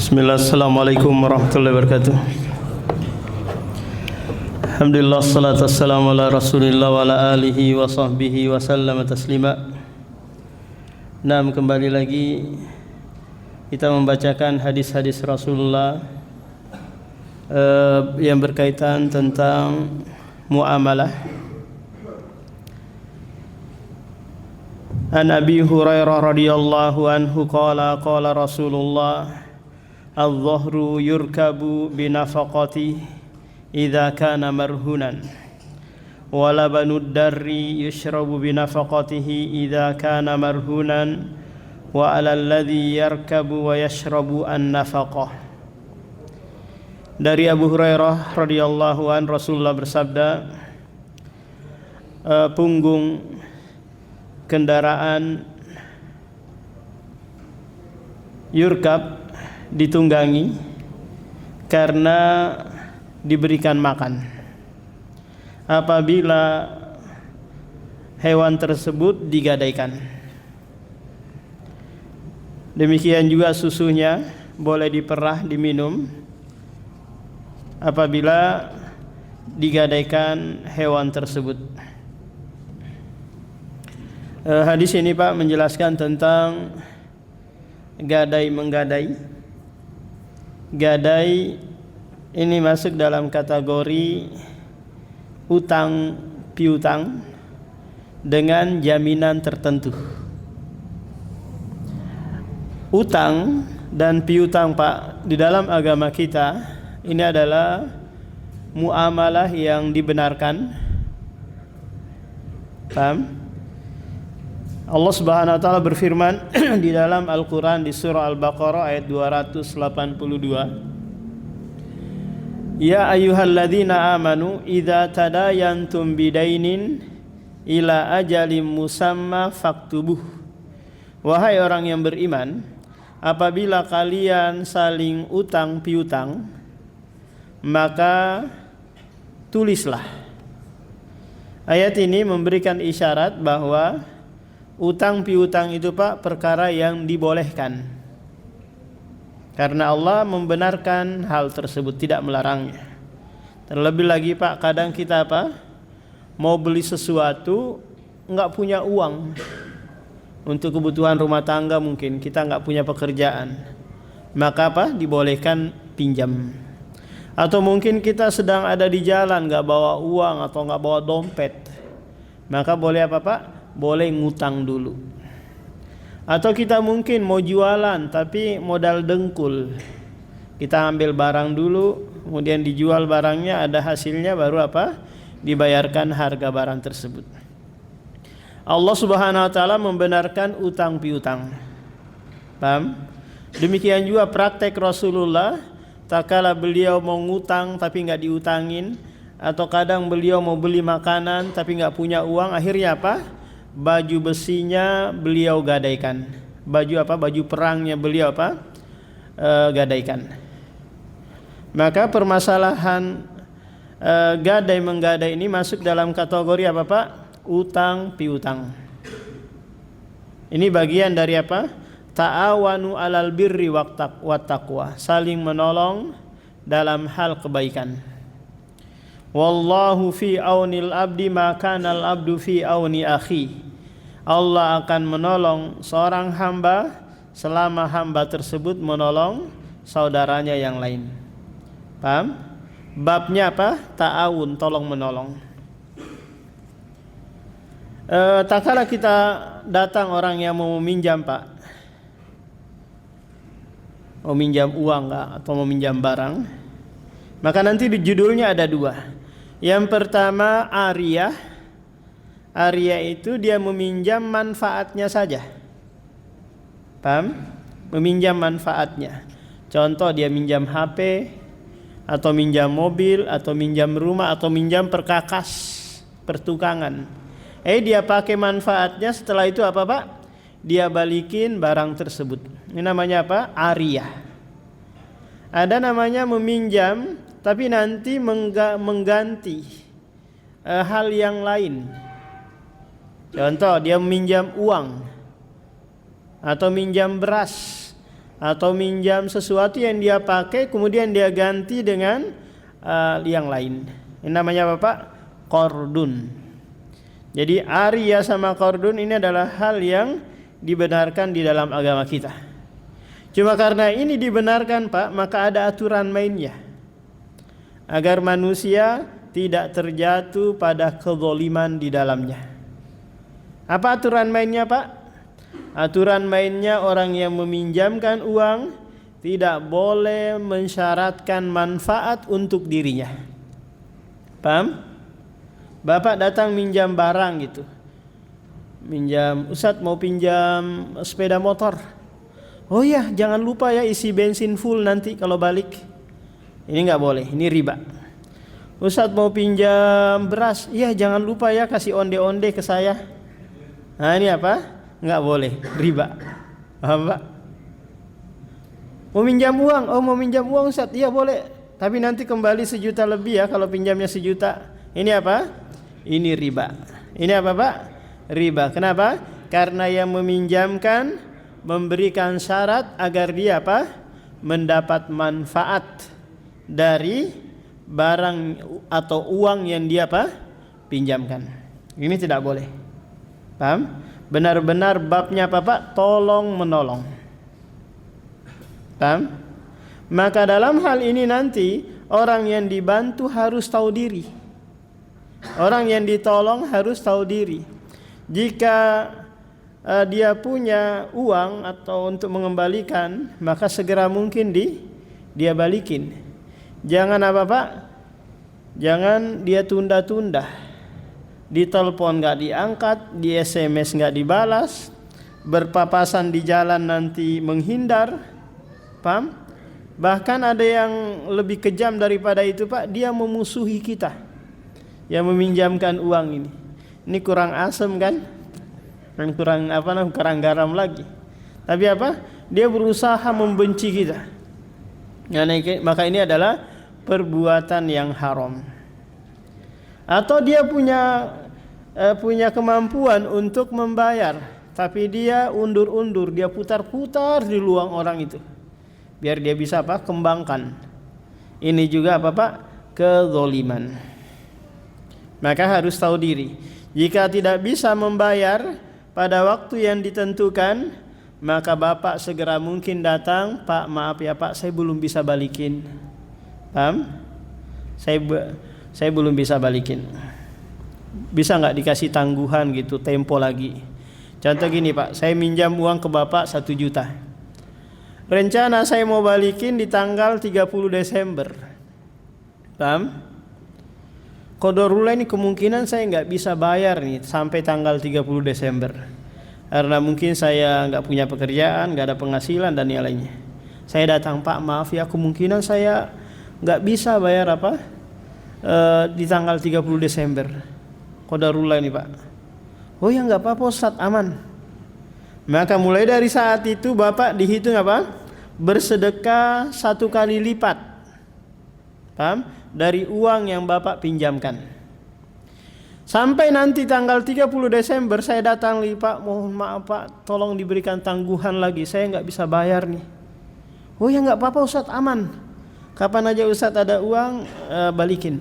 Bismillah, assalamualaikum warahmatullahi wabarakatuh. Alhamdulillah, salatu wassalamu ala rasulillah wa ala alihi wa sahbihi wa sallama taslima. Nah, kembali lagi kita membacakan hadis-hadis Rasulullah yang berkaitan tentang muamalah. An Abi Hurairah radhiyallahu anhu qala qala Rasulullah al-dhahru yurkabu binafaqati idza kana marhunan wa labanud darri yushrabu binafaqatihi idza kana marhunan wa 'alal ladzi yarkabu wa yashrabu an-nafaqah. Dari Abu Hurairah radhiyallahu an, Rasulullah bersabda, punggung kendaraan yurkab, ditunggangi karena diberikan makan. Apabila hewan tersebut digadaikan, demikian juga susunya boleh diperah, diminum apabila digadaikan hewan tersebut. Hadis ini Pak menjelaskan tentang gadai menggadai. Gadai ini masuk dalam kategori utang piutang dengan jaminan tertentu. Utang dan piutang Pak di dalam agama kita ini adalah muamalah yang dibenarkan. Paham? Allah Subhanahu wa taala berfirman di dalam Al-Qur'an di surah Al-Baqarah ayat 282. Ya ayyuhalladzina amanu idza tadayantum bidainin ila ajalin musamma faktubuh. Wahai orang yang beriman, apabila kalian saling utang piutang, maka tulislah. Ayat ini memberikan isyarat bahwa utang piutang itu Pak perkara yang dibolehkan, karena Allah membenarkan hal tersebut, tidak melarangnya. Terlebih lagi Pak, kadang kita mau beli sesuatu enggak punya uang untuk kebutuhan rumah tangga, mungkin kita enggak punya pekerjaan, maka dibolehkan pinjam. Atau mungkin kita sedang ada di jalan enggak bawa uang atau enggak bawa dompet, maka boleh Pak? Boleh ngutang dulu. Atau kita mungkin mau jualan tapi modal dengkul, kita ambil barang dulu, kemudian dijual barangnya, ada hasilnya, baru dibayarkan harga barang tersebut. Allah Subhanahu wa taala membenarkan utang piutang. Paham? Demikian juga praktek Rasulullah, tak kala beliau mau ngutang tapi enggak diutangin, atau kadang beliau mau beli makanan tapi enggak punya uang, akhirnya baju besinya beliau gadaikan, baju perangnya beliau gadaikan. Maka permasalahan gadai menggadai ini masuk dalam kategori utang piutang. Ini bagian dari ta'awanu alal birri wat taqwa, saling menolong dalam hal kebaikan. Wallahu fi aunil abdi ma kana al abdu fi auni akhi. Allah akan menolong seorang hamba selama hamba tersebut menolong saudaranya yang lain. Paham? Babnya ta'awun, tolong menolong. Tak kala kita datang orang yang mau meminjam mau minjam uang atau mau minjam barang, maka nanti di judulnya ada dua. Yang pertama ariyah. Ariyah itu dia meminjam manfaatnya saja. Paham? Meminjam manfaatnya. Contoh dia minjam HP, atau minjam mobil, atau minjam rumah, atau minjam perkakas, pertukangan. Dia pakai manfaatnya, setelah itu dia balikin barang tersebut. Ini namanya ariyah. Ada namanya meminjam tapi nanti mengganti hal yang lain. Contoh dia meminjam uang atau minjam beras atau minjam sesuatu yang dia pakai kemudian dia ganti dengan yang lain. Ini namanya apa Pak? Qardun. Jadi ariyah sama qardun ini adalah hal yang dibenarkan di dalam agama kita. Cuma karena ini dibenarkan Pak, maka ada aturan mainnya agar manusia tidak terjatuh pada kezaliman di dalamnya. Apa aturan mainnya Pak? Aturan mainnya orang yang meminjamkan uang tidak boleh mensyaratkan manfaat untuk dirinya. Paham? Bapak datang minjam barang gitu. Minjam, Ustadz mau pinjam sepeda motor. Oh ya, jangan lupa ya isi bensin full nanti kalau balik. Ini nggak boleh, ini riba. Ustadz mau pinjam beras. Iya, jangan lupa ya kasih onde-onde ke saya. Nah, ini apa? Nggak boleh, riba. Paham Pak? Mau minjam uang, oh mau minjam uang Ustaz, iya boleh. Tapi nanti kembali 1 juta lebih ya kalau pinjamnya 1 juta. Ini apa? Ini riba. Ini apa Pak? Riba. Kenapa? Karena yang meminjamkan memberikan syarat agar dia apa? Mendapat manfaat dari barang atau uang yang dia apa? Pinjamkan. Ini tidak boleh. Paham? Benar-benar babnya apa Pak? Tolong menolong. Paham? Maka dalam hal ini nanti orang yang dibantu harus tahu diri. Orang yang ditolong harus tahu diri. Jika dia punya uang atau untuk mengembalikan, maka segera mungkin dia balikin. Jangan apa Pak? Jangan dia tunda-tunda. Di telepon nggak diangkat, di SMS nggak dibalas, berpapasan di jalan nanti menghindar, paham? Bahkan ada yang lebih kejam daripada itu Pak, dia memusuhi kita yang meminjamkan uang ini. Ini kurang asem kan? Dan kurang kurang garam lagi. Tapi apa? Dia berusaha membenci kita. Maka ini adalah perbuatan yang haram. Atau dia punya kemampuan untuk membayar, tapi dia undur-undur, dia putar-putar di luang orang itu, biar dia bisa apa? Kembangkan. Ini juga apa Pak? Kezaliman. Maka harus tahu diri. Jika tidak bisa membayar pada waktu yang ditentukan, maka Bapak segera mungkin datang, Pak maaf ya Pak, saya belum bisa balikin. Paham? Saya belum bisa balikin. Bisa nggak dikasih tangguhan gitu, tempo lagi. Contoh gini Pak, saya minjam uang ke Bapak 1 juta. Rencana saya mau balikin di tanggal 30 Desember. Paham? Qadarullah ini kemungkinan saya nggak bisa bayar nih sampai tanggal 30 Desember. Karena mungkin saya nggak punya pekerjaan, nggak ada penghasilan dan yang lainnya. Saya datang, Pak maaf ya, kemungkinan saya nggak bisa bayar apa? Di tanggal 30 Desember. Qadarullah ini Pak. Oh ya nggak apa-apa Ustaz, aman. Maka mulai dari saat itu Bapak dihitung apa? Bersedekah 1 kali lipat. Paham? Dari uang yang Bapak pinjamkan. Sampai nanti tanggal 30 Desember saya datang lagi, Pak mohon maaf Pak, tolong diberikan tangguhan lagi, saya nggak bisa bayar nih. Oh ya nggak apa-apa Ustaz, aman. Kapan aja Ustadz ada uang balikin.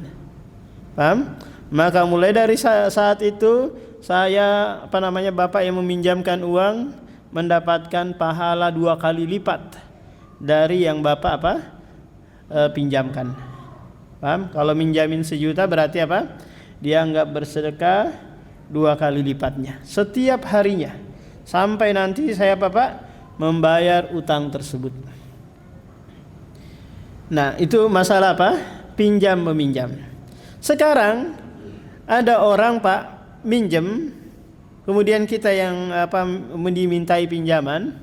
Paham? Maka mulai dari saat itu saya Bapak yang meminjamkan uang mendapatkan pahala 2 kali lipat dari yang Bapak pinjamkan. Paham? Kalau minjamin 1 juta berarti apa? Dia anggap bersedekah 2 kali lipatnya setiap harinya sampai nanti saya Bapak membayar utang tersebut. Nah, itu masalah apa? Pinjam meminjam. Sekarang ada orang Pak minjem, kemudian kita yang dimintai pinjaman,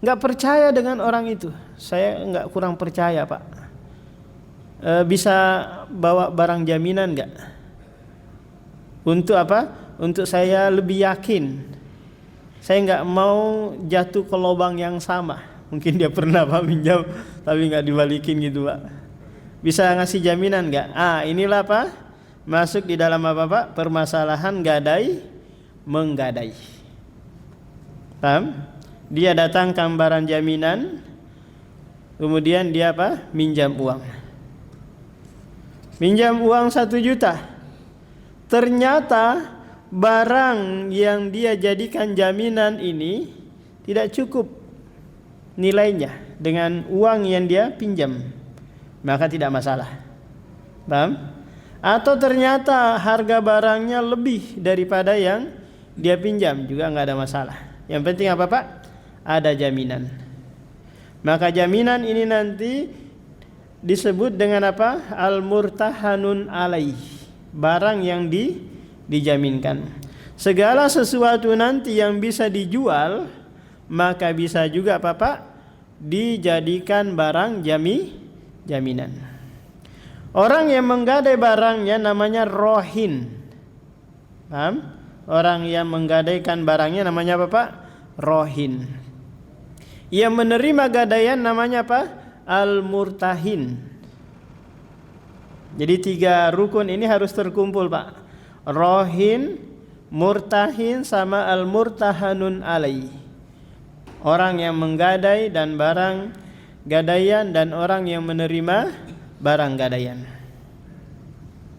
nggak percaya dengan orang itu. Saya nggak kurang percaya Pak. Bisa bawa barang jaminan nggak? Untuk apa? Untuk saya lebih yakin. Saya nggak mau jatuh ke lubang yang sama. Mungkin dia pernah Pak minjam tapi nggak dibalikin gitu Pak. Bisa ngasih jaminan nggak? Inilah Pak masuk di dalam apa Pak? Permasalahan gadai menggadai. Paham? Dia datang gambaran jaminan, kemudian dia apa? Minjam uang. Minjam uang 1 juta. Ternyata barang yang dia jadikan jaminan ini tidak cukup nilainya dengan uang yang dia pinjam, maka tidak masalah. Paham? Atau ternyata harga barangnya lebih daripada yang dia pinjam, juga nggak ada masalah. Yang penting apa Pak? Ada jaminan. Maka jaminan ini nanti disebut dengan apa? Al-murtahanun alaih, barang yang dijaminkan. Segala sesuatu nanti yang bisa dijual, maka bisa juga apa Pak? Dijadikan barang jaminan. Orang yang menggadai barangnya namanya rohin. Paham? Orang yang menggadaikan barangnya namanya apa Pak? Rohin. Yang menerima gadaian namanya apa? Al-murtahin. Jadi 3 rukun ini harus terkumpul Pak. Rohin, murtahin, sama al-murtahanun alaih. Orang yang menggadai dan barang gadaian, dan orang yang menerima barang gadaian.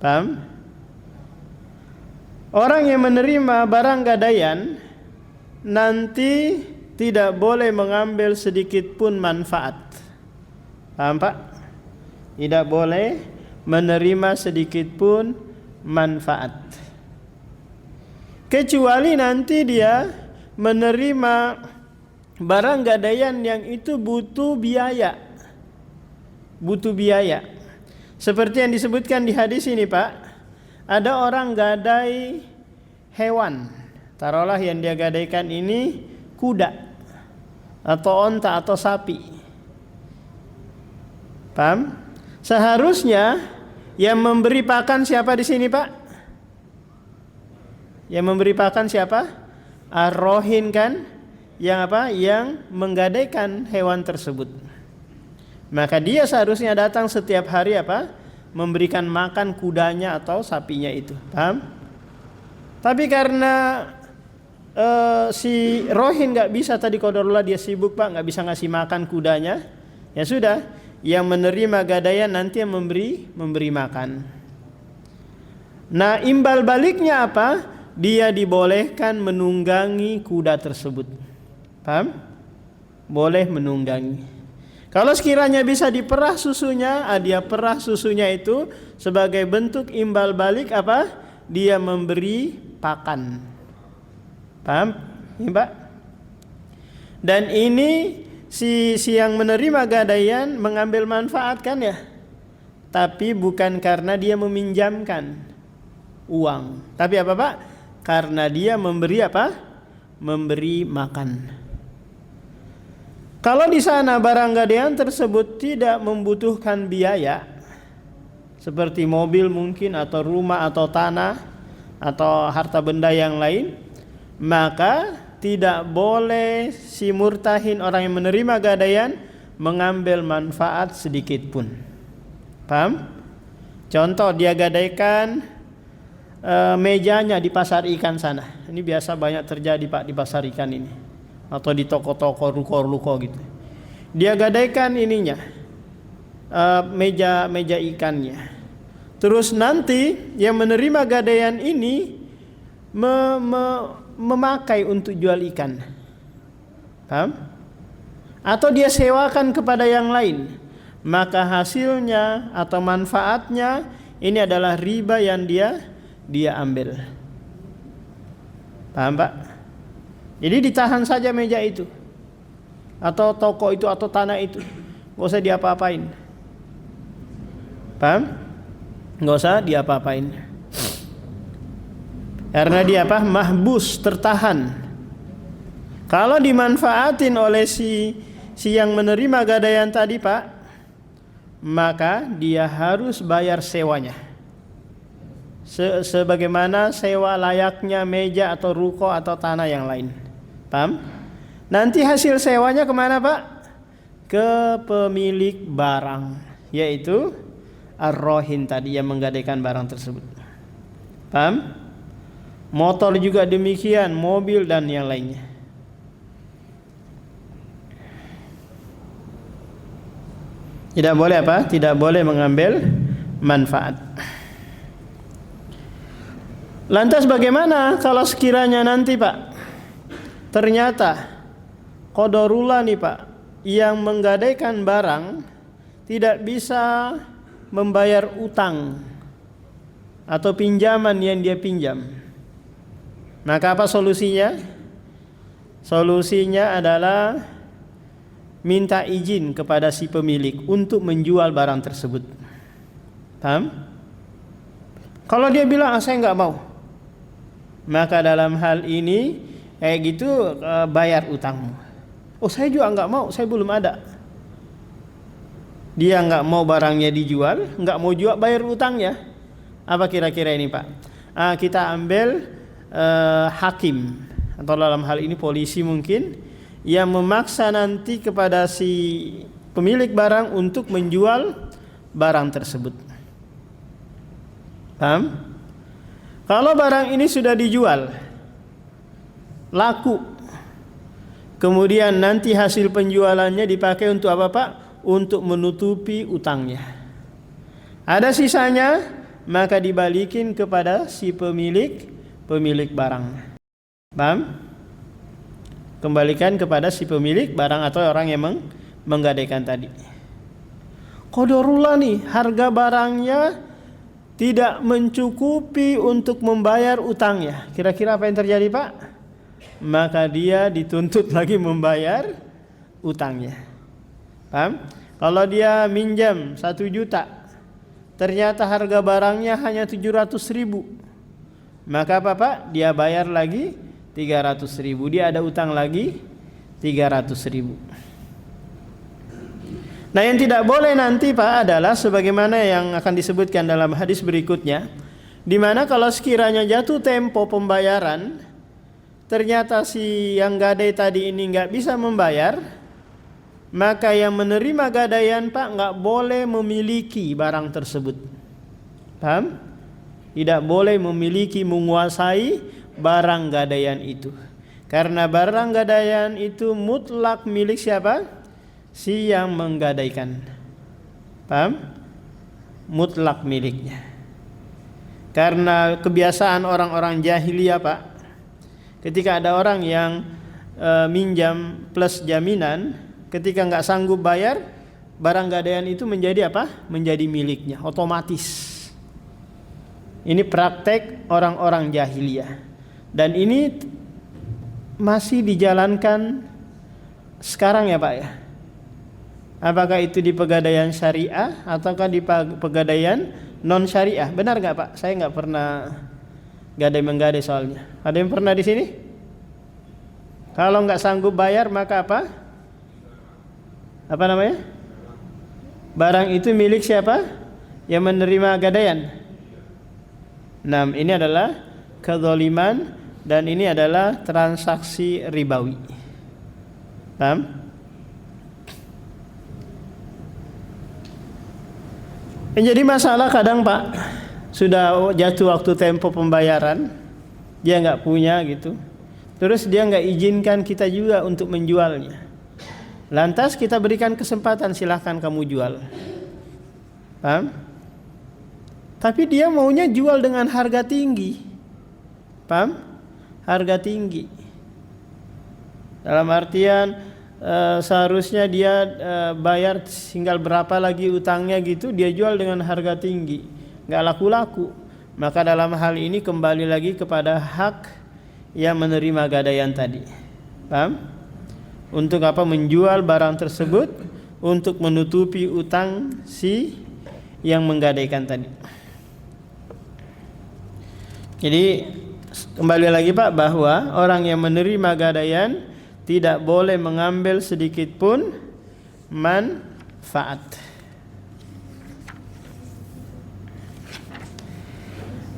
Paham? Orang yang menerima barang gadaian nanti tidak boleh mengambil sedikit pun manfaat. Paham Pak? Tidak boleh menerima sedikit pun manfaat, kecuali nanti dia menerima barang gadaian yang itu butuh biaya. Seperti yang disebutkan di hadis ini Pak, ada orang gadai hewan, taruhlah yang dia gadaikan ini kuda atau onta atau sapi. Paham? Seharusnya yang memberi pakan siapa di sini Pak? Yang memberi pakan siapa? Ar-rohin kan? Yang apa? Yang menggadaikan hewan tersebut. Maka dia seharusnya datang setiap hari apa? Memberikan makan kudanya atau sapinya itu. Paham? Tapi karena si rohin nggak bisa, tadi qadarullah dia sibuk Pak, nggak bisa ngasih makan kudanya, ya sudah, yang menerima gadaian nanti yang memberi makan. Nah, imbal baliknya apa? Dia dibolehkan menunggangi kuda tersebut. Paham? Boleh menunggangi. Kalau sekiranya bisa diperah susunya, dia perah susunya itu sebagai bentuk imbal balik apa? Dia memberi pakan. Paham? Ya, Pak? Dan ini si yang menerima gadaian mengambil manfaat kan ya? Tapi bukan karena dia meminjamkan uang. Tapi apa Pak? Karena dia memberi apa? Memberi makan. Kalau di sana barang gadaian tersebut tidak membutuhkan biaya, seperti mobil mungkin, atau rumah, atau tanah, atau harta benda yang lain, maka tidak boleh si murtahin, orang yang menerima gadaian, mengambil manfaat sedikit pun. Paham? Contoh, dia gadaikan mejanya di pasar ikan sana. Ini biasa banyak terjadi Pak di pasar ikan ini, atau di toko-toko, ruko-ruko gitu. Dia gadaikan ininya, meja ikannya. Terus nanti yang menerima gadaian ini memakai untuk jual ikan. Paham? Atau dia sewakan kepada yang lain, maka hasilnya atau manfaatnya ini adalah riba yang dia ambil. Paham Pak? Jadi ditahan saja meja itu, atau toko itu, atau tanah itu, nggak usah diapa-apain. Paham? Nggak usah diapa-apain. Karena dia apa? Mahbus, tertahan. Kalau dimanfaatin oleh si yang menerima gadaian tadi Pak, maka dia harus bayar sewanya. Sebagaimana sewa layaknya meja atau ruko atau tanah yang lain. Paham? Nanti hasil sewanya kemana Pak? Ke pemilik barang, yaitu ar-rohin tadi yang menggadaikan barang tersebut. Paham? Motor juga demikian, mobil dan yang lainnya. Tidak boleh apa? Tidak boleh mengambil manfaat. Lantas bagaimana kalau sekiranya nanti Pak, ternyata qadarullah nih Pak, yang menggadaikan barang tidak bisa membayar utang atau pinjaman yang dia pinjam. Maka apa solusinya? Solusinya adalah minta izin kepada si pemilik untuk menjual barang tersebut. Paham? Kalau dia bilang saya nggak mau, maka dalam hal ini kayak gitu bayar utangmu. Oh saya juga nggak mau, saya belum ada. Dia nggak mau barangnya dijual, nggak mau jual, bayar utangnya. Apa kira-kira ini Pak? Kita ambil hakim atau dalam hal ini polisi mungkin, yang memaksa nanti kepada si pemilik barang untuk menjual barang tersebut. Paham? Kalau barang ini sudah dijual, laku, kemudian nanti hasil penjualannya dipakai untuk apa Pak? Untuk menutupi utangnya. Ada sisanya, maka dibalikin kepada si pemilik barang. Paham? Kembalikan kepada si pemilik barang atau orang yang menggadaikan tadi. Qadarullah nih, harga barangnya tidak mencukupi untuk membayar utangnya. Kira-kira apa yang terjadi Pak? Maka dia dituntut lagi membayar utangnya. Paham? Kalau dia minjam 1 juta, ternyata harga barangnya hanya 700.000, maka apa Pak? Dia bayar lagi 300.000. Dia ada utang lagi 300.000. Nah yang tidak boleh nanti Pak adalah sebagaimana yang akan disebutkan dalam hadis berikutnya, di mana kalau sekiranya jatuh tempo pembayaran, ternyata si yang gadai tadi ini nggak bisa membayar, maka yang menerima gadaian Pak nggak boleh memiliki barang tersebut. Paham? Tidak boleh memiliki, menguasai barang gadaian itu, karena barang gadaian itu mutlak milik siapa? Si yang menggadaikan. Paham? Mutlak miliknya. Karena kebiasaan orang-orang jahiliyah Pak, ketika ada orang yang minjam plus jaminan, ketika nggak sanggup bayar, barang gadaian itu menjadi apa? Menjadi miliknya otomatis. Ini praktek orang-orang jahiliyah, dan ini masih dijalankan sekarang ya Pak ya. Apakah itu di pegadaian syariah ataukah di pegadaian non syariah? Benar nggak Pak? Saya nggak pernah gadai-menggadai soalnya. Ada yang pernah di sini? Kalau nggak sanggup bayar maka apa? Apa namanya? Barang itu milik siapa? Yang menerima gadaian. Nah, ini adalah kezaliman dan ini adalah transaksi ribawi. Paham? Yang jadi masalah kadang Pak, sudah jatuh waktu tempo pembayaran, dia nggak punya gitu, terus dia nggak izinkan kita juga untuk menjualnya. Lantas kita berikan kesempatan, silahkan kamu jual. Paham? Tapi dia maunya jual dengan harga tinggi. Paham? Harga tinggi. Dalam artian seharusnya dia bayar tinggal berapa lagi utangnya gitu, dia jual dengan harga tinggi, nggak laku-laku. Maka dalam hal ini kembali lagi kepada hak yang menerima gadaian tadi. Paham? Untuk apa? Menjual barang tersebut untuk menutupi utang si yang menggadaikan tadi. Jadi kembali lagi Pak, bahwa orang yang menerima gadaian tidak boleh mengambil sedikit pun manfaat.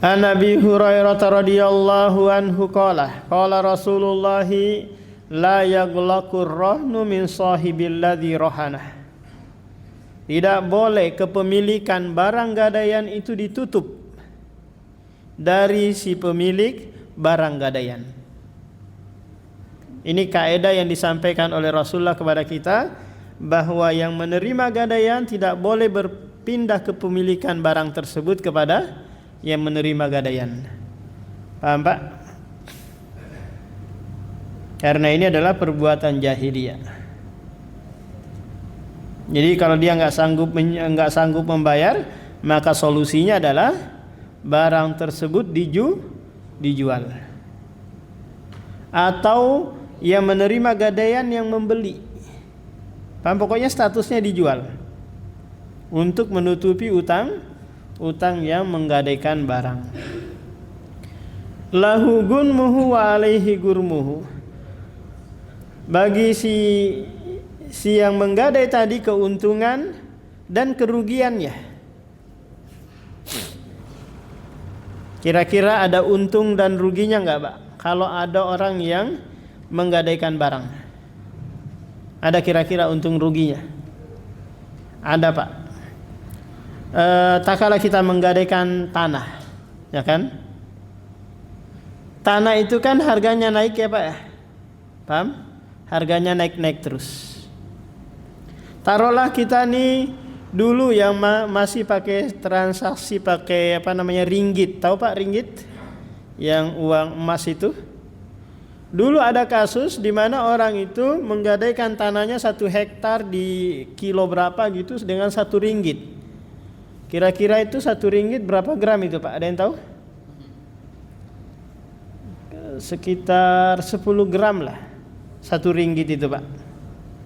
An Abi Hurairah radhiyallahu anhu qala Rasulullah la yaghlaqur rahnu min sahibil ladzi rahanah. Tidak boleh kepemilikan barang gadaian itu ditutup dari si pemilik barang gadaian. Ini kaidah yang disampaikan oleh Rasulullah kepada kita bahwa yang menerima gadaian tidak boleh berpindah kepemilikan barang tersebut kepada yang menerima gadaian. Paham Pak? Karena ini adalah perbuatan jahiliyah. Jadi kalau dia nggak sanggup membayar, maka solusinya adalah barang tersebut dijual. Atau yang menerima gadaian yang membeli. Paham? Pokoknya statusnya dijual untuk menutupi utang yang menggadaikan barang. Lahu gunmuhu wa alaihi gurmuhu. Bagi si yang menggadai tadi keuntungan dan kerugiannya. Kira-kira ada untung dan ruginya enggak, Pak? Kalau ada orang yang menggadaikan barang, ada kira-kira untung ruginya? Ada Pak. Tak kala kita menggadaikan tanah, ya kan? Tanah itu kan harganya naik ya Pak ya, paham? Harganya naik-naik terus. Taruhlah kita nih dulu yang masih pakai transaksi pakai ringgit, tahu Pak ringgit? Yang uang emas itu. Dulu ada kasus di mana orang itu menggadaikan tanahnya 1 hektar di kilo berapa gitu dengan 1 ringgit. Kira-kira itu 1 ringgit berapa gram itu Pak? Ada yang tahu? Sekitar 10 gram lah 1 ringgit itu Pak.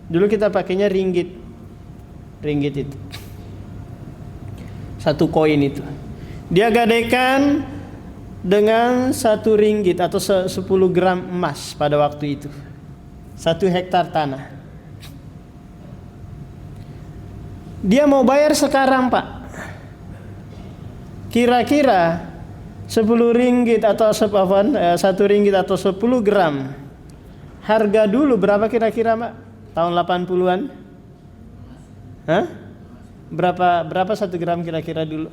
Dulu kita pakainya ringgit itu 1 koin itu. Dia gadaikan dengan 1 ringgit atau 10 gram emas pada waktu itu, 1 hektar tanah. Dia mau bayar sekarang Pak. Kira-kira 10 ringgit atau 1 ringgit atau 10 gram. Harga dulu berapa kira-kira Pak? Tahun 80-an? Hah? Berapa 1 gram kira-kira dulu?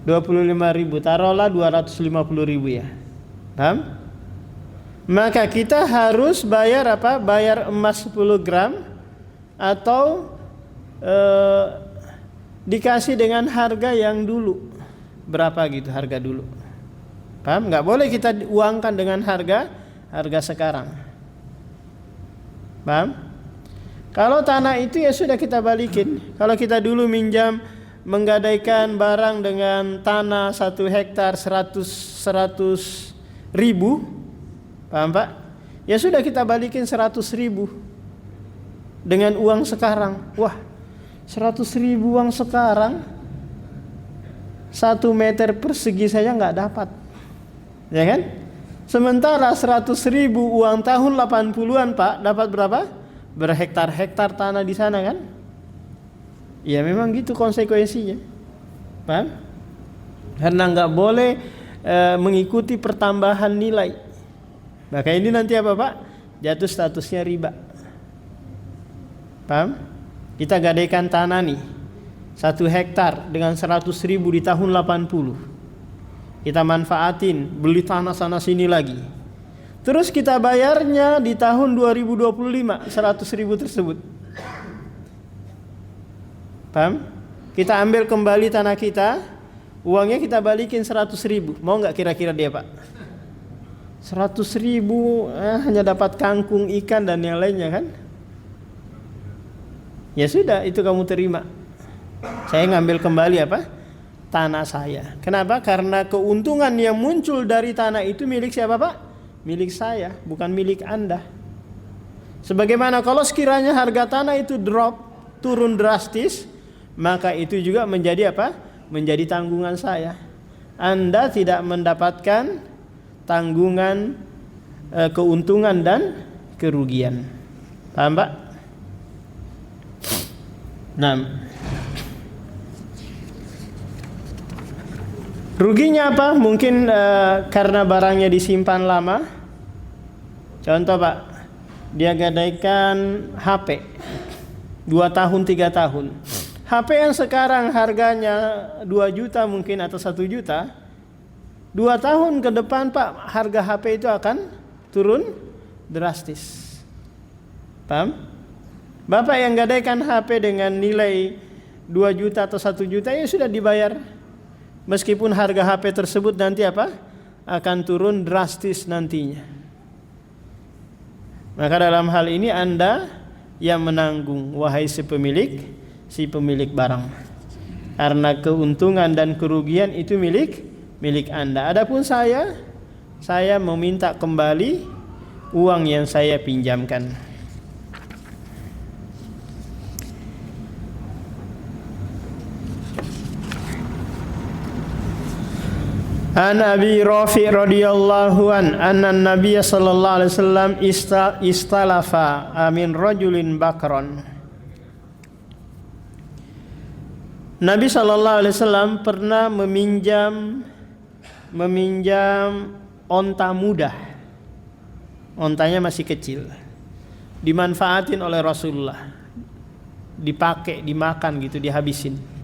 25.000, taruhlah 250.000 ya. Paham? Maka kita harus bayar apa? Bayar emas 10 gram atau dikasih dengan harga yang dulu. Berapa gitu harga dulu. Paham? Nggak boleh kita uangkan dengan harga sekarang. Paham? Kalau tanah itu ya sudah kita balikin. Kalau kita dulu minjam menggadaikan barang dengan tanah 1 hektar 100 ribu, paham Pak? Ya sudah kita balikin 100 ribu dengan uang sekarang. Wah, 100 ribu uang sekarang 1 meter persegi saya nggak dapat, ya kan? Sementara 100 ribu uang tahun 80-an Pak dapat berapa? Berhektar-hektar tanah di sana kan? Ya memang gitu konsekuensinya, paham? Karena nggak boleh mengikuti pertambahan nilai. Maka ini nanti apa Pak? Jatuh statusnya riba. Paham? Kita gadaikan tanah nih 1 hektar dengan 100 ribu di tahun 80. Kita manfaatin, beli tanah sana sini lagi. Terus kita bayarnya di tahun 2025 100 ribu tersebut. Paham? Kita ambil kembali tanah kita, uangnya kita balikin 100 ribu. Mau nggak kira-kira dia Pak? 100 ribu hanya dapat kangkung, ikan dan yang lainnya kan? Ya sudah, itu kamu terima. Saya ngambil kembali apa? Tanah saya. Kenapa? Karena keuntungan yang muncul dari tanah itu milik siapa Pak? Milik saya, bukan milik Anda. Sebagaimana kalau sekiranya harga tanah itu turun drastis, maka itu juga menjadi apa? Menjadi tanggungan saya. Anda tidak mendapatkan tanggungan keuntungan dan kerugian. Paham Pak? Nah, ruginya apa? Mungkin karena barangnya disimpan lama. Contoh Pak, dia gadaikan HP 2 tahun 3 tahun. HP yang sekarang harganya 2 juta mungkin atau 1 juta, 2 tahun ke depan Pak harga HP itu akan turun drastis. Paham? Bapak yang gadaikan HP dengan nilai 2 juta atau 1 juta ya sudah dibayar. Meskipun harga HP tersebut nanti apa? Akan turun drastis nantinya. Maka dalam hal ini Anda yang menanggung, wahai si pemilik barang. Karena keuntungan dan kerugian itu milik Anda. Adapun saya meminta kembali uang yang saya pinjamkan. An Abi Rafi radhiyallahu anna Nabiy sallallahu alaihi wasallam istalafa min rajulin bakron. Nabi sallallahu alaihi wasallam pernah meminjam onta muda. Ontanya masih kecil. Dimanfaatin oleh Rasulullah. Dipakai, dimakan gitu, dihabisin.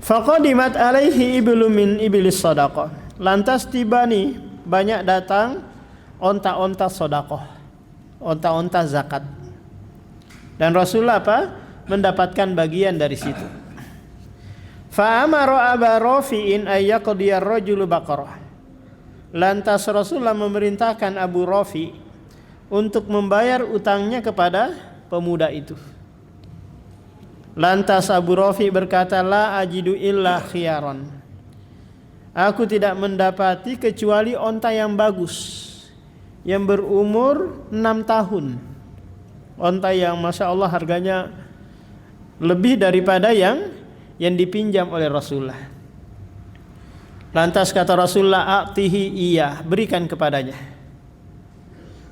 Faqadimat alaihi iblu min iblis sadaqah. Lantas tiba nih banyak datang onta-onta sedekah, onta-onta zakat. Dan Rasulullah apa? Mendapatkan bagian dari situ. Fa amara Aba Rafi'in ayyaqdiya ar-rajulu baqarah. Lantas Rasulullah memerintahkan Abu Rafi untuk membayar utangnya kepada pemuda itu. Lantas Abu Rafi berkata, la ajidu illa khiyaran. Aku tidak mendapati kecuali onta yang bagus, yang berumur 6 tahun. Onta yang Masya Allah harganya lebih daripada yang dipinjam oleh Rasulullah. Lantas kata Rasulullah, a'tihi iya, berikan kepadanya.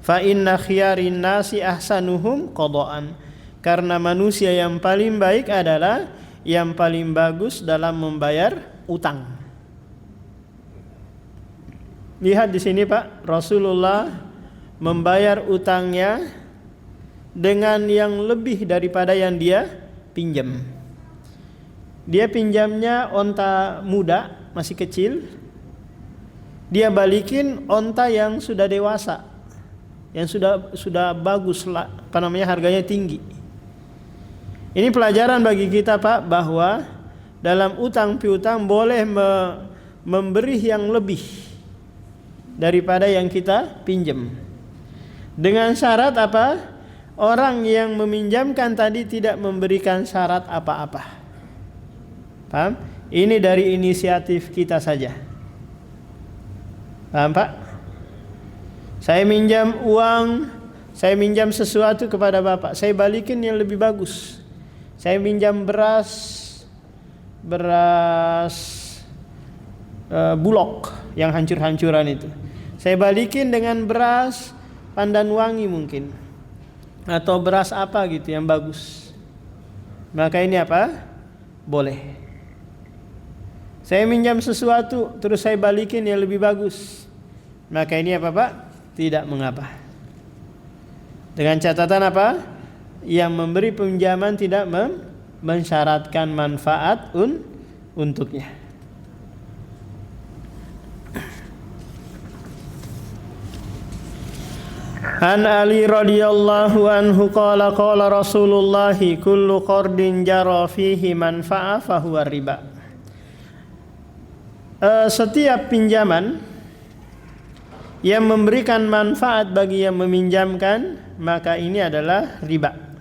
Fa inna khiyarin nasi ahsanuhum qada'an. Karena manusia yang paling baik adalah yang paling bagus dalam membayar utang. Lihat di sini Pak, Rasulullah membayar utangnya dengan yang lebih daripada yang dia pinjam. Dia pinjamnya onta muda, masih kecil. Dia balikin onta yang sudah dewasa, yang sudah bagus lah, harganya tinggi. Ini pelajaran bagi kita Pak, bahwa dalam utang piutang boleh memberi yang lebih daripada yang kita pinjam. Dengan syarat apa? Orang yang meminjamkan tadi tidak memberikan syarat apa-apa. Paham? Ini dari inisiatif kita saja. Paham Pak? Saya minjam uang, saya minjam sesuatu kepada Bapak, saya balikin yang lebih bagus. Saya minjam beras bulog yang hancur-hancuran itu. Saya balikin dengan beras Pandanwangi mungkin, atau beras apa gitu yang bagus. Maka ini apa? Boleh. Saya minjam sesuatu terus saya balikin yang lebih bagus. Maka ini apa Pak? Tidak mengapa. Dengan catatan apa? Yang memberi pinjaman tidak mensyaratkan manfaat untuknya. An Ali radhiyallahu anhu qala qala Rasulullah kullu qardin jara fihi manfa'a fahuwa riba. Setiap pinjaman yang memberikan manfaat bagi yang meminjamkan, maka ini adalah riba.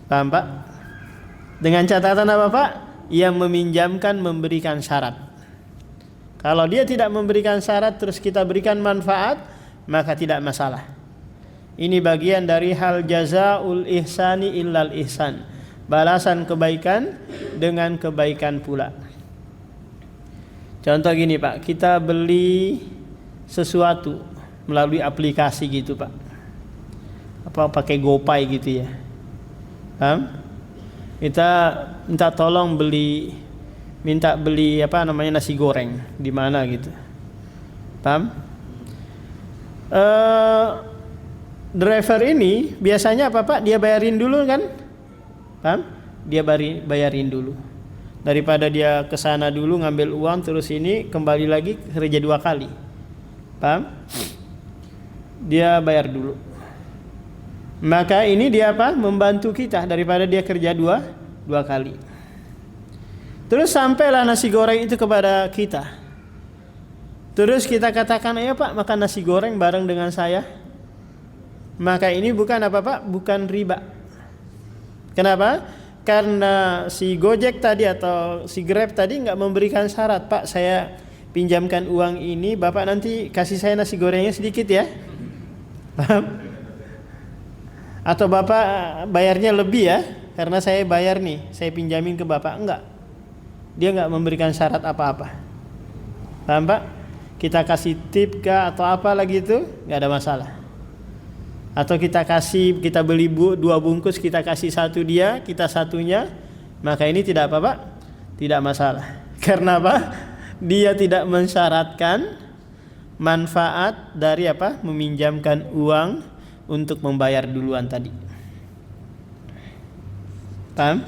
Paham Pak? Dengan catatan apa Pak? Yang meminjamkan memberikan syarat. Kalau dia tidak memberikan syarat terus kita berikan manfaat, maka tidak masalah. Ini bagian dari hal jazaul ihsani illal ihsan. Balasan kebaikan dengan kebaikan pula. Contoh gini Pak, kita beli sesuatu melalui aplikasi gitu Pak. Apa pakai GoPay gitu ya. Paham? Kita minta tolong minta beli nasi goreng di mana gitu. Paham? Driver ini biasanya apa Pak? Dia bayarin dulu kan? Paham? Dia bayarin dulu. Daripada dia ke sana dulu ngambil uang terus ini kembali lagi kerja 2 kali. Paham? Dia bayar dulu. Maka ini dia apa? Membantu kita daripada dia kerja dua kali. Terus sampailah nasi goreng itu kepada kita. Terus kita katakan, ayo Pak makan nasi goreng bareng dengan saya. Maka ini bukan apa Pak? Bukan riba. Kenapa? Karena si Gojek tadi atau si Grab tadi nggak memberikan syarat, Pak saya pinjamkan uang ini, Bapak nanti kasih saya nasi gorengnya sedikit ya. Paham? Atau Bapak bayarnya lebih ya, karena saya bayar nih, saya pinjamin ke Bapak. Enggak. Dia enggak memberikan syarat apa-apa. Paham Pak? Kita kasih tip kah atau apa lagi itu, enggak ada masalah. Atau kita beli 2 bungkus, kita kasih 1 dia, kita 1-nya, maka ini tidak apa Pak? Tidak masalah. Karena apa? Dia tidak mensyaratkan manfaat dari apa? Meminjamkan uang untuk membayar duluan tadi. Paham?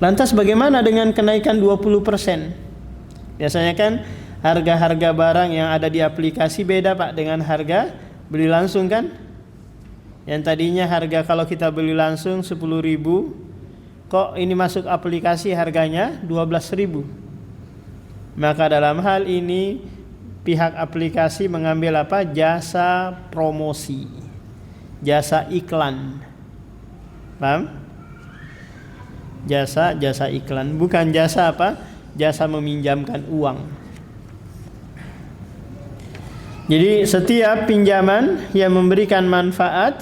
Lantas bagaimana dengan kenaikan 20%? Biasanya kan harga-harga barang yang ada di aplikasi beda Pak dengan harga beli langsung kan? Yang tadinya harga kalau kita beli langsung 10.000, kok ini masuk aplikasi harganya 12.000. Maka dalam hal ini pihak aplikasi mengambil apa? Jasa promosi, jasa iklan. Paham? Jasa iklan, bukan jasa apa? Jasa meminjamkan uang. Jadi setiap pinjaman yang memberikan manfaat,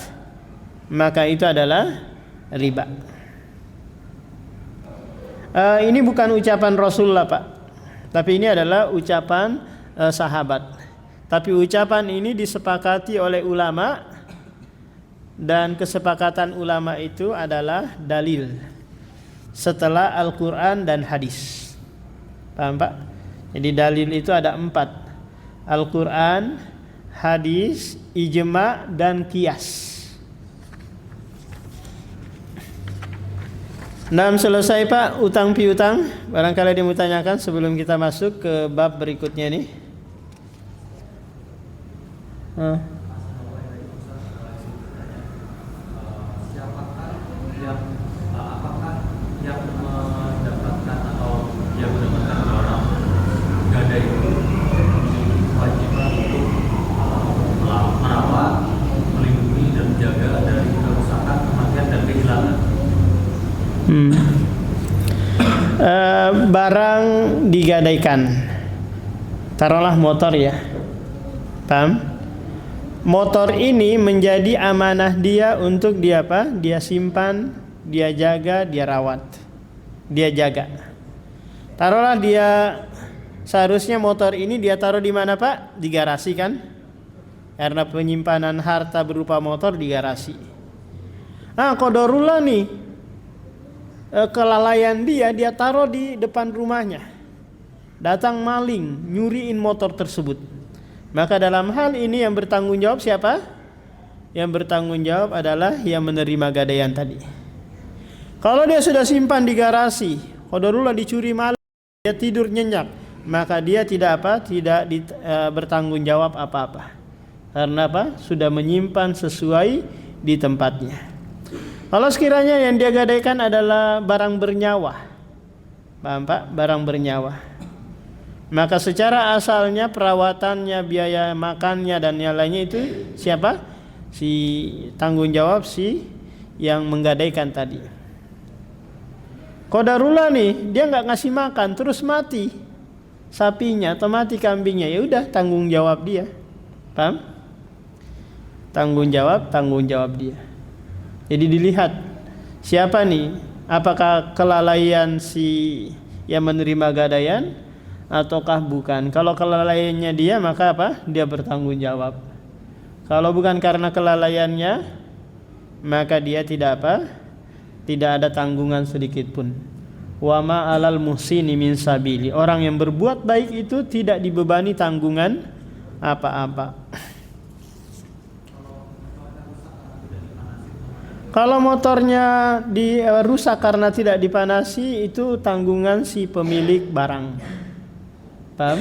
maka itu adalah riba. Ini bukan ucapan Rasulullah Pak, tapi ini adalah ucapan sahabat. Tapi ucapan ini disepakati oleh ulama, dan kesepakatan ulama itu adalah dalil setelah Al-Quran dan hadis. Paham Pak? Jadi dalil itu ada 4: Al-Quran, hadis, ijma, dan qiyas. Selesai Pak utang piutang. Barangkali dia mau tanyakan sebelum kita masuk ke bab berikutnya nih. Apakah yang mendapatkan atau yang mendapatkan barang gadai itu wajib untuk merawat, melindungi dan menjaga dari kerusakan, kematian dan kehilangan? Barang digadaikan, taruhlah motor ya, paham? Motor ini menjadi amanah dia untuk dia apa? Dia simpan, dia jaga, dia rawat, dia jaga. Taruhlah dia, seharusnya motor ini dia taruh di mana Pak? Di garasi kan? Karena penyimpanan harta berupa motor di garasi. Qadarullah nih, kelalaian dia taruh di depan rumahnya. Datang maling, nyuriin motor tersebut. Maka dalam hal ini yang bertanggung jawab siapa? Yang bertanggung jawab adalah yang menerima gadaian tadi. Kalau dia sudah simpan di garasi, qadarullah dicuri maling, dia tidur nyenyak, maka dia tidak bertanggung jawab apa-apa. Karena apa? Sudah menyimpan sesuai di tempatnya. Kalau sekiranya yang dia gadaikan adalah barang bernyawa, paham Pak? Barang bernyawa, maka secara asalnya perawatannya, biaya makannya dan yang lainnya itu siapa? Si tanggung jawab si yang menggadaikan tadi. Qadarullah nih, dia nggak ngasih makan, terus mati sapinya atau mati kambingnya, ya udah tanggung jawab dia, paham? Tanggung jawab dia. Jadi dilihat siapa nih, apakah kelalaian si yang menerima gadaian ataukah bukan. Kalau kelalaiannya dia, maka apa? Dia bertanggung jawab. Kalau bukan karena kelalaiannya, maka dia tidak ada tanggungan sedikit pun. Wa ma 'alal muhsini min sabili. Orang yang berbuat baik itu tidak dibebani tanggungan apa-apa. Kalau motornya rusak karena tidak dipanasi, itu tanggungan si pemilik barang. Paham?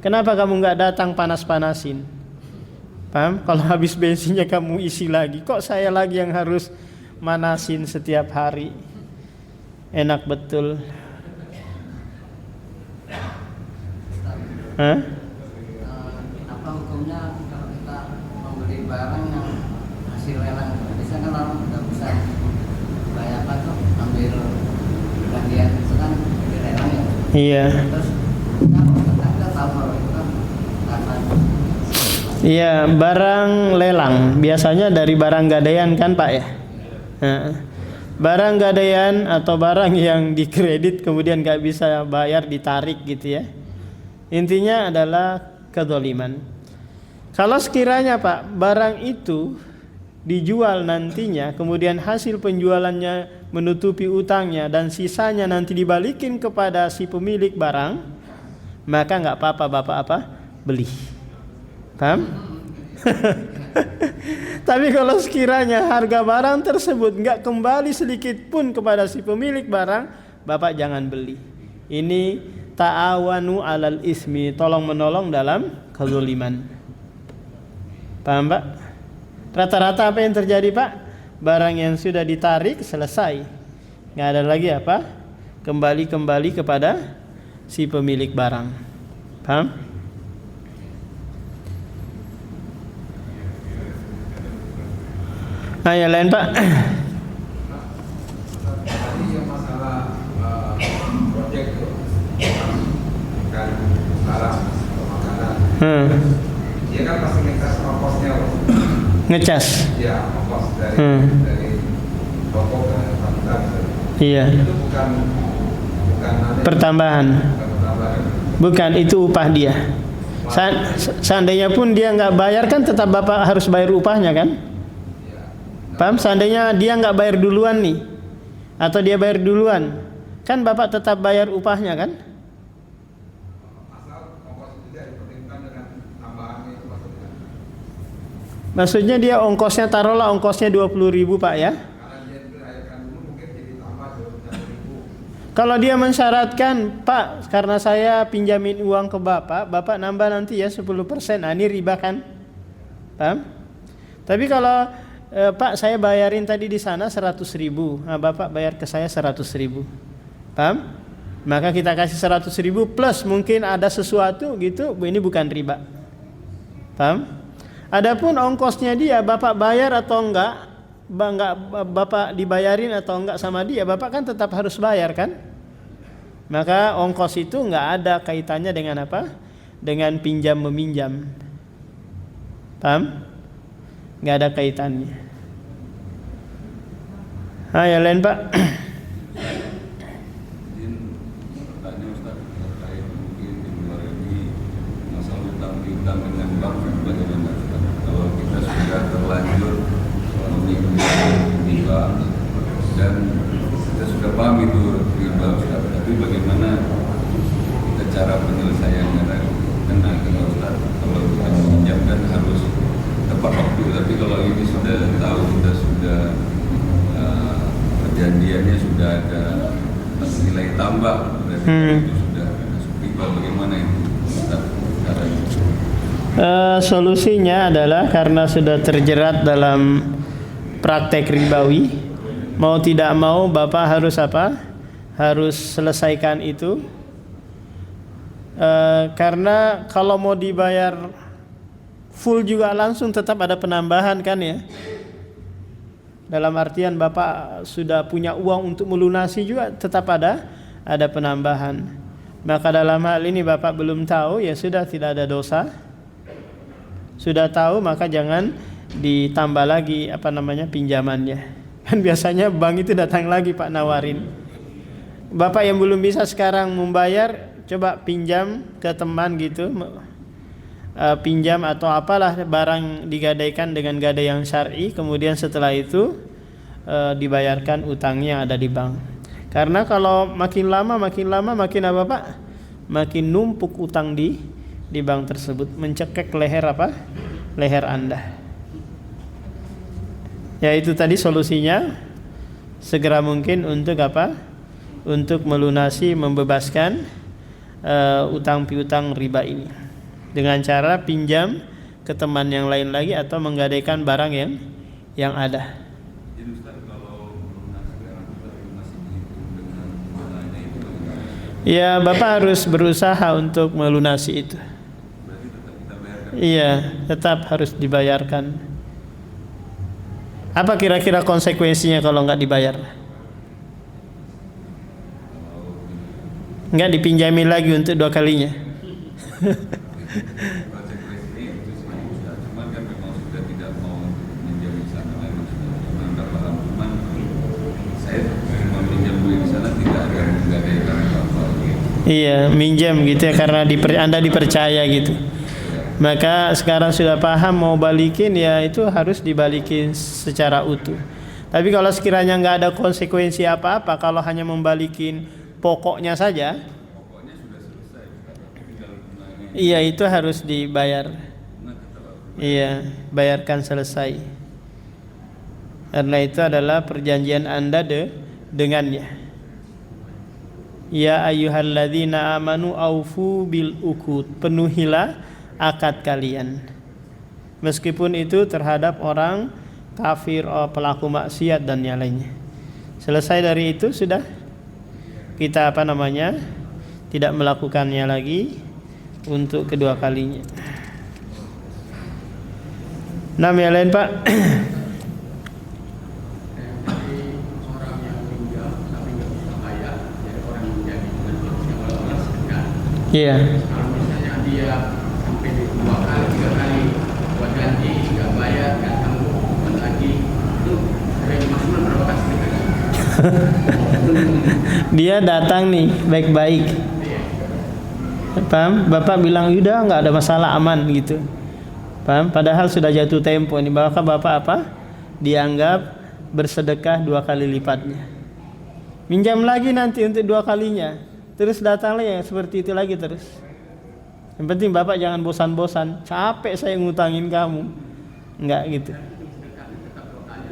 Kenapa kamu nggak datang panas-panasin? Paham? Kalau habis bensinnya kamu isi lagi, kok saya lagi yang harus manasin setiap hari? Enak betul. Hah? Apa hukumnya kalau kita membeli barang yang hasil lelang? Biasanya kan orang nggak bisa bayar apa tuh, ambil bagian itu kan di lelang ya. Iya. Terus kita tahu kalau itu kan karena Iya, barang lelang biasanya dari barang gadaian kan Pak ya? Nah, barang gadaian atau barang yang dikredit kemudian nggak bisa bayar ditarik gitu ya. Intinya adalah kezaliman. Kalau sekiranya Pak barang itu dijual nantinya, kemudian hasil penjualannya menutupi utangnya dan sisanya nanti dibalikin kepada si pemilik barang, maka nggak apa-apa Bapak beli. Paham? Tapi kalau sekiranya harga barang tersebut nggak kembali sedikit pun kepada si pemilik barang, Bapak jangan beli. Ini ta'awanu 'alal ismi, tolong menolong dalam kezaliman. Paham Pak? Rata-rata apa yang terjadi Pak? Barang yang sudah ditarik selesai, nggak ada lagi apa? Kembali kepada si pemilik barang. Paham? Nah, yang lain Pak. Tadi yang masalah proyek itu kan barang atau makanan, dia kan pasti ngecas ongkosnya loh. Ngecas. Ya, ongkos dari toko ke tempat. Iya. Itu bukan Pertambahan. Bukan, itu upah dia. Seandainya pun dia nggak bayar kan tetap Bapak harus bayar upahnya kan? Paham? Seandainya dia nggak bayar duluan nih, atau dia bayar duluan, kan Bapak tetap bayar upahnya kan? Asal ongkos itu tidak dipertimbangkan dengan tambahannya itu maksudnya. Maksudnya dia ongkosnya, taruhlah ongkosnya 20.000 Pak ya. Karena dia dibayarkan dulu mungkin jadi tambah 20.000. Kalau dia mensyaratkan, Pak, karena saya pinjamin uang ke Bapak, Bapak nambah nanti ya 10%, nah ini riba kan? Paham? Tapi kalau Pak, saya bayarin tadi di sana 100.000, nah, Bapak bayar ke saya 100.000, paham? Maka kita kasih 100.000 plus mungkin ada sesuatu gitu, ini bukan riba, paham? Adapun ongkosnya dia, Bapak bayar atau enggak, Bapak dibayarin atau enggak sama dia, Bapak kan tetap harus bayar kan? Maka ongkos itu enggak ada kaitannya dengan apa? Dengan pinjam meminjam, paham? Nggak ada kaitannya. Yang lain Pak. Izin bertanya Ustaz terkait mungkin di luar ini masalah utang piutang dengan bank bagaimana Ustaz? Kalau kita sudah terlanjur mengikuti riba dan kita sudah paham itu riba Ustaz, tapi bagaimana kita cara penyelesaiannya tadi? Karena kalau Ustaz kalau kita meminjamkan harus tepat waktu, tapi kalau ini sudah tahu kita sudah perjanjiannya sudah ada nilai tambah berarti itu sudah riba, bagaimana itu caranya? Solusinya adalah karena sudah terjerat dalam praktek ribawi, mau tidak mau Bapak harus apa? Harus selesaikan itu. Karena kalau mau dibayar full juga langsung tetap ada penambahan kan ya. Dalam artian Bapak sudah punya uang untuk melunasi juga tetap ada penambahan. Maka dalam hal ini Bapak belum tahu, ya sudah, tidak ada dosa. Sudah tahu maka jangan ditambah lagi pinjamannya. Kan biasanya bank itu datang lagi Pak nawarin. Bapak yang belum bisa sekarang membayar, coba pinjam ke teman gitu. Pinjam atau apalah barang digadaikan dengan gadai yang syar'i, kemudian setelah itu dibayarkan utangnya yang ada di bank. Karena kalau makin lama makin apa Pak? Makin numpuk utang di bank tersebut, mencekek leher Anda. Ya itu tadi solusinya, segera mungkin untuk apa? Untuk melunasi, membebaskan utang piutang riba ini. Dengan cara pinjam ke teman yang lain lagi atau menggadaikan barang yang ada. Jadi Ustaz, kalau melunasi sekarang kita masih dihitung dengan jumlahnya itu bagaimana? Ya, Bapak harus berusaha untuk melunasi itu. Berarti tetap kita bayarkan. Iya, tetap harus dibayarkan. Apa kira-kira konsekuensinya kalau nggak dibayar? Nggak dipinjamin lagi untuk 2 kalinya. Konsekuensinya itu sih Ustaz. Cuman kan memang sudah tidak mau minjam di sana memang sudah menganggap paham. Cuman saya meminjam duit di sana tidak akan menggadaikan apa-apa. Iya, minjam gitu ya karena Anda dipercaya gitu. Maka sekarang sudah paham mau balikin ya itu harus dibalikin secara utuh. Tapi kalau sekiranya nggak ada konsekuensi apa-apa, kalau hanya membalikin pokoknya saja, Pokoknya sudah selesai. Tinggal bunganya. iya itu harus dibayar. Bunga tetap apa? Iya, bayarkan selesai. Karena itu adalah perjanjian Anda dengannya. Ya ayyuhalladzina amanu aufu bil uqud. Penuhilah akad kalian. Meskipun itu terhadap orang kafir, pelaku maksiat dan yang lainnya. Selesai dari itu sudah kita tidak melakukannya lagi untuk kedua kalinya. Nama yang lain Pak. Jadi orang yang pinjam tapi nggak bisa bayar, jadi orang yang menjadi yang orang sedekah. Iya. Kalau misalnya dia sampai 2 kali 3 kali buat ganti nggak bayar nggak sanggup buat lagi itu dari maksimal berapa kali sedekah? Dia datang nih baik-baik. Paham? Bapak bilang udah nggak ada masalah, aman gitu. Paham? Padahal sudah jatuh tempo ini. Bapak apa? Dianggap bersedekah 2 kali lipatnya. Minjam lagi nanti untuk 2 kalinya. Terus datang lagi yang seperti itu lagi terus. Yang penting Bapak jangan bosan-bosan. Capek saya ngutangin kamu. Enggak gitu.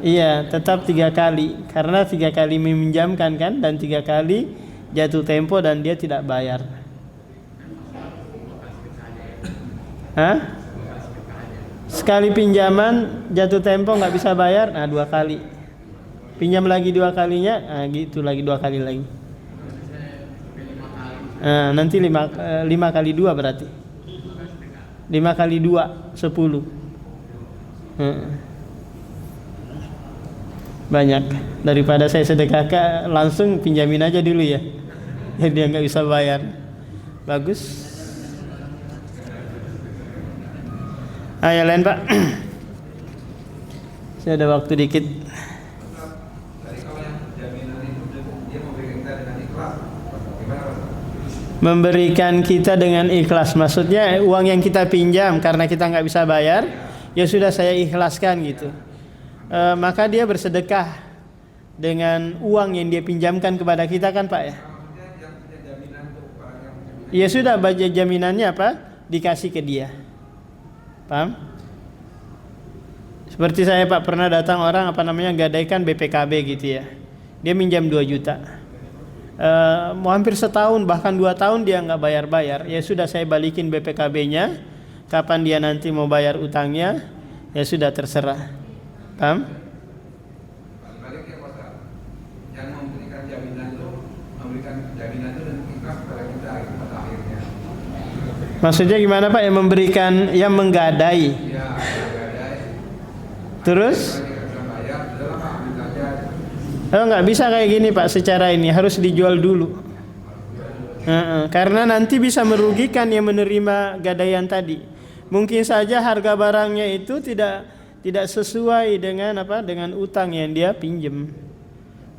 Iya, tetap 3 kali. Karena 3 kali meminjamkan kan, dan 3 kali jatuh tempo dan dia tidak bayar. Hah? Sekali pinjaman jatuh tempo nggak bisa bayar, nah 2 kali. Pinjam lagi 2 kalinya, nah gitu lagi 2 kali lagi. Nah, nanti 5 kali 2 berarti. 5 kali 2 10. Banyak. Daripada saya sedekahkan, langsung pinjamin aja dulu ya. Jadi dia nggak bisa bayar. Bagus. Yang lain Pak. Saya ada waktu dikit. Tadi kalau yang jaminan itu dia memberikan kita dengan ikhlas, gimana Pak? Memberikan kita dengan ikhlas, maksudnya uang yang kita pinjam karena kita nggak bisa bayar, ya sudah saya ikhlaskan gitu. Maka dia bersedekah dengan uang yang dia pinjamkan kepada kita kan Pak ya. Ya sudah, baca jaminannya apa? Dikasih ke dia. Paham? Seperti saya Pak, pernah datang orang gadaikan BPKB gitu ya. Dia minjam 2 juta. Mau hampir setahun bahkan 2 tahun dia nggak bayar-bayar. Ya sudah saya balikin BPKB-nya. Kapan dia nanti mau bayar utangnya, ya sudah terserah. Paham? Balik ya Pak, yang memberikan jaminan itu dan ikhlas kepada kita pada akhirnya. Maksudnya gimana Pak? Yang memberikan, yang menggadai. Iya, gadai. Terus? Kalau tidak bisa bayar, adalah Pak, ambil saja. Nggak bisa kayak gini Pak, secara ini harus dijual dulu. Karena nanti bisa merugikan yang menerima gadaian tadi. Mungkin saja harga barangnya itu tidak sesuai dengan utang yang dia pinjam.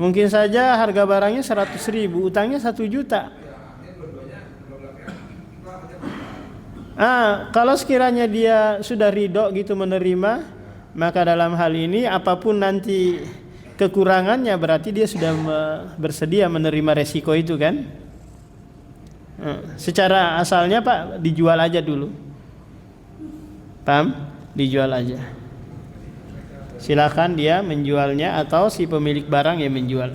Mungkin saja harga barangnya 100.000, utangnya 1 juta. Kalau sekiranya dia sudah ridho gitu menerima, maka dalam hal ini apapun nanti kekurangannya berarti dia sudah bersedia menerima resiko itu kan. Secara asalnya Pak dijual aja dulu. Paham? Dijual aja. Silakan dia menjualnya atau si pemilik barang yang menjual.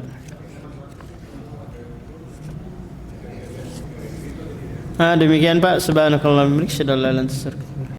Demikian Pak. Subhanakallahumma wa bihamdika asyhadu an la ilaha illa anta astaghfiruka wa atubu ilaik.